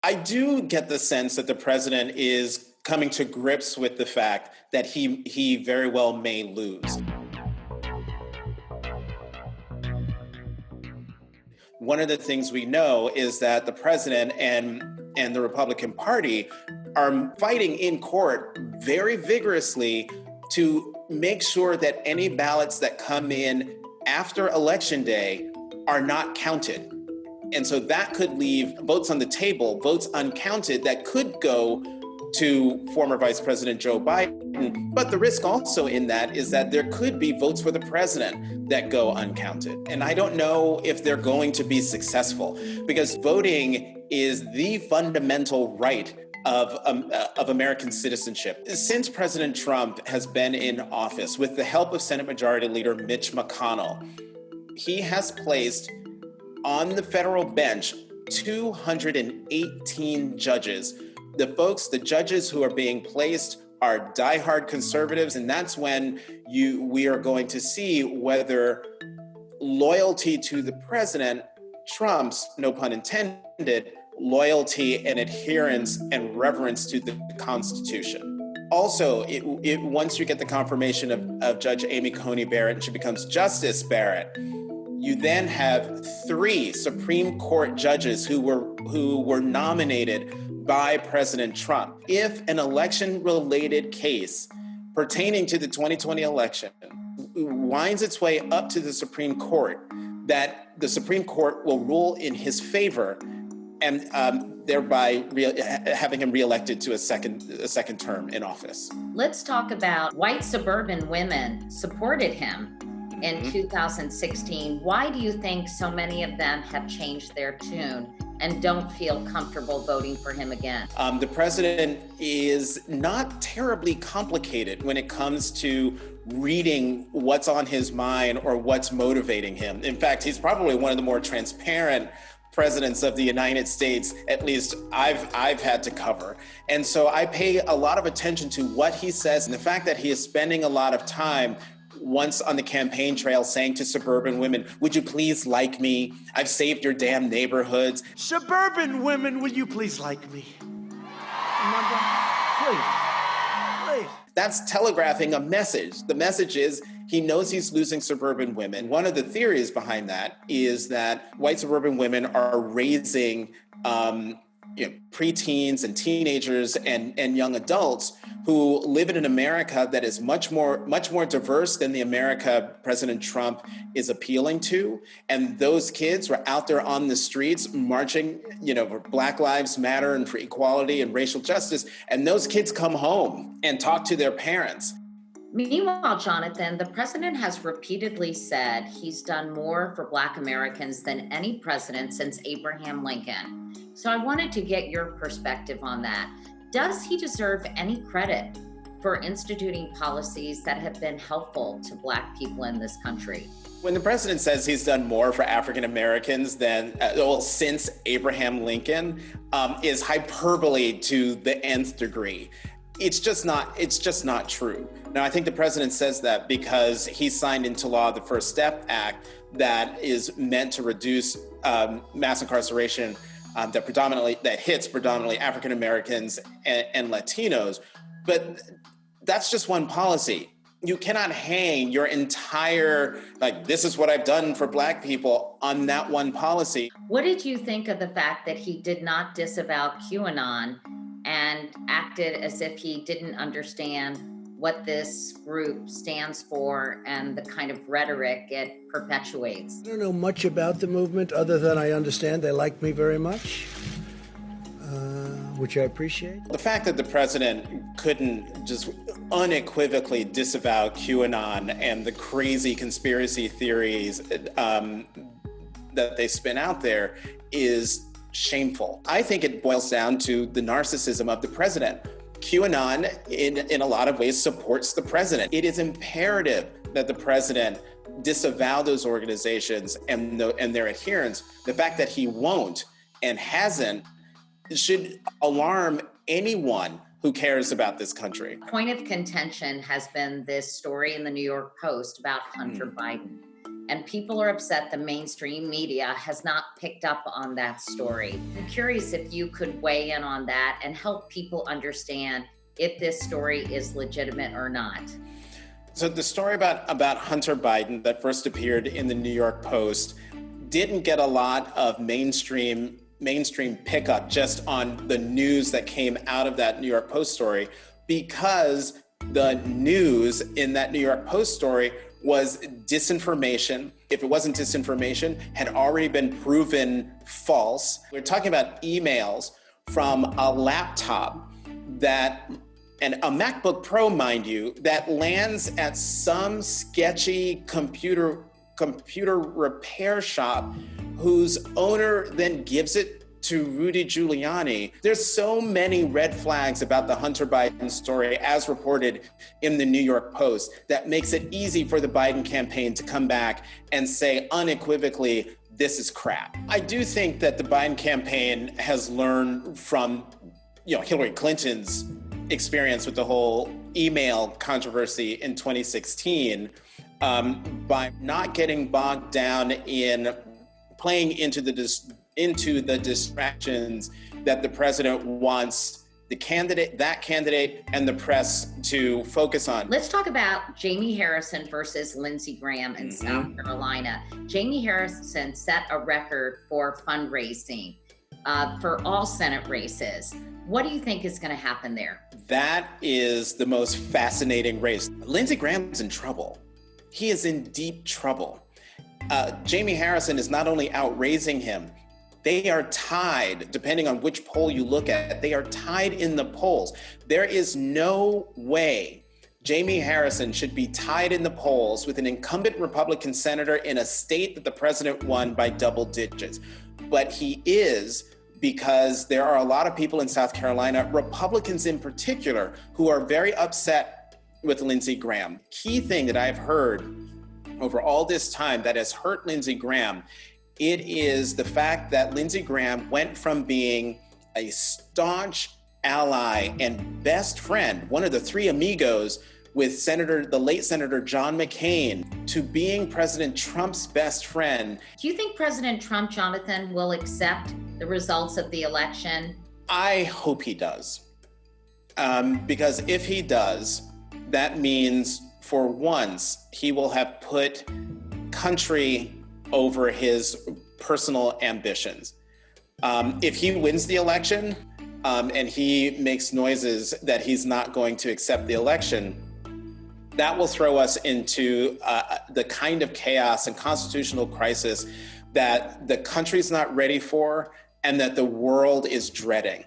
I do get the sense that the president is coming to grips with the fact that he very well may lose. One of the things we know is that the president and the Republican Party are fighting in court very vigorously to make sure that any ballots that come in after Election Day are not counted. And so that could leave votes on the table, votes uncounted that could go to former Vice President Joe Biden. But the risk also in that is that there could be votes for the president that go uncounted. And I don't know if they're going to be successful, because voting is the fundamental right of American citizenship. Since President Trump has been in office, with the help of Senate Majority Leader Mitch McConnell, he has placed on the federal bench 218 judges. The judges who are being placed are diehard conservatives, and that's when we are going to see whether loyalty to the president trumps, no pun intended, loyalty and adherence and reverence to the Constitution. Also, once you get the confirmation of Judge Amy Coney Barrett and she becomes Justice Barrett, you then have 3 Supreme Court judges who were nominated by President Trump. If an election-related case pertaining to the 2020 election winds its way up to the Supreme Court, that the Supreme Court will rule in his favor, and thereby having him reelected to a second term in office. Let's talk about white suburban women supported him in 2016. Why do you think so many of them have changed their tune and don't feel comfortable voting for him again? The president is not terribly complicated when it comes to reading what's on his mind or what's motivating him. In fact, he's probably one of the more transparent presidents of the United States, at least I've had to cover. And so I pay a lot of attention to what he says, and the fact that he is spending a lot of time once on the campaign trail saying to suburban women, "Would you please like me? I've saved your damn neighborhoods." Suburban women, will you please like me? Remember? Please. That's telegraphing a message. The message is he knows he's losing suburban women. One of the theories behind that is that white suburban women are raising preteens and teenagers and young adults who live in an America that is much more diverse than the America President Trump is appealing to. And those kids were out there on the streets marching, for Black Lives Matter and for equality and racial justice. And those kids come home and talk to their parents. Meanwhile, Jonathan, the president has repeatedly said he's done more for Black Americans than any president since Abraham Lincoln. So I wanted to get your perspective on that. Does he deserve any credit for instituting policies that have been helpful to Black people in this country? When the president says he's done more for African Americans than since Abraham Lincoln, is hyperbole to the nth degree. It's just not true. Now, I think the president says that because he signed into law the First Step Act that is meant to reduce mass incarceration that hits predominantly African Americans and Latinos. But that's just one policy. You cannot hang your entire, this is what I've done for Black people on that one policy. What did you think of the fact that he did not disavow QAnon and acted as if he didn't understand what this group stands for and the kind of rhetoric it perpetuates? I don't know much about the movement other than I understand they like me very much, which I appreciate. The fact that the president couldn't just unequivocally disavow QAnon and the crazy conspiracy theories that they spin out there is shameful. I think it boils down to the narcissism of the president. QAnon, in a lot of ways, supports the president. It is imperative that the president disavow those organizations and their adherents. The fact that he won't and hasn't should alarm anyone who cares about this country. Point of contention has been this story in the New York Post about Hunter Biden. and people are upset the mainstream media has not picked up on that story. I'm curious if you could weigh in on that and help people understand if this story is legitimate or not. So the story about Hunter Biden that first appeared in the New York Post didn't get a lot of mainstream pickup just on the news that came out of that New York Post story, because the news in that New York Post story was disinformation. If it wasn't disinformation, had already been proven false. We're talking about emails from a laptop and a MacBook Pro, mind you, that lands at some sketchy computer repair shop whose owner then gives it to Rudy Giuliani. There's so many red flags about the Hunter Biden story as reported in the New York Post that makes it easy for the Biden campaign to come back and say unequivocally, this is crap. I do think that the Biden campaign has learned from Hillary Clinton's experience with the whole email controversy in 2016 by not getting bogged down in playing into the distractions that the president wants that candidate and the press to focus on. Let's talk about Jamie Harrison versus Lindsey Graham in South Carolina. Jamie Harrison set a record for fundraising for all Senate races. What do you think is going to happen there? That is the most fascinating race. Lindsey Graham's in trouble. He is in deep trouble. Jamie Harrison is not out outraising him. They are tied, depending on which poll you look at, they are tied in the polls. There is no way Jamie Harrison should be tied in the polls with an incumbent Republican senator in a state that the president won by double digits. But he is, because there are a lot of people in South Carolina, Republicans in particular, who are very upset with Lindsey Graham. Key thing that I've heard over all this time that has hurt Lindsey Graham, it is the fact that Lindsey Graham went from being a staunch ally and best friend, one of the three amigos with the late Senator John McCain, to being President Trump's best friend. Do you think President Trump, Jonathan, will accept the results of the election? I hope he does. Because if he does, that means for once he will have put country over his personal ambitions. If he wins the election and he makes noises that he's not going to accept the election, that will throw us into the kind of chaos and constitutional crisis that the country's not ready for and that the world is dreading.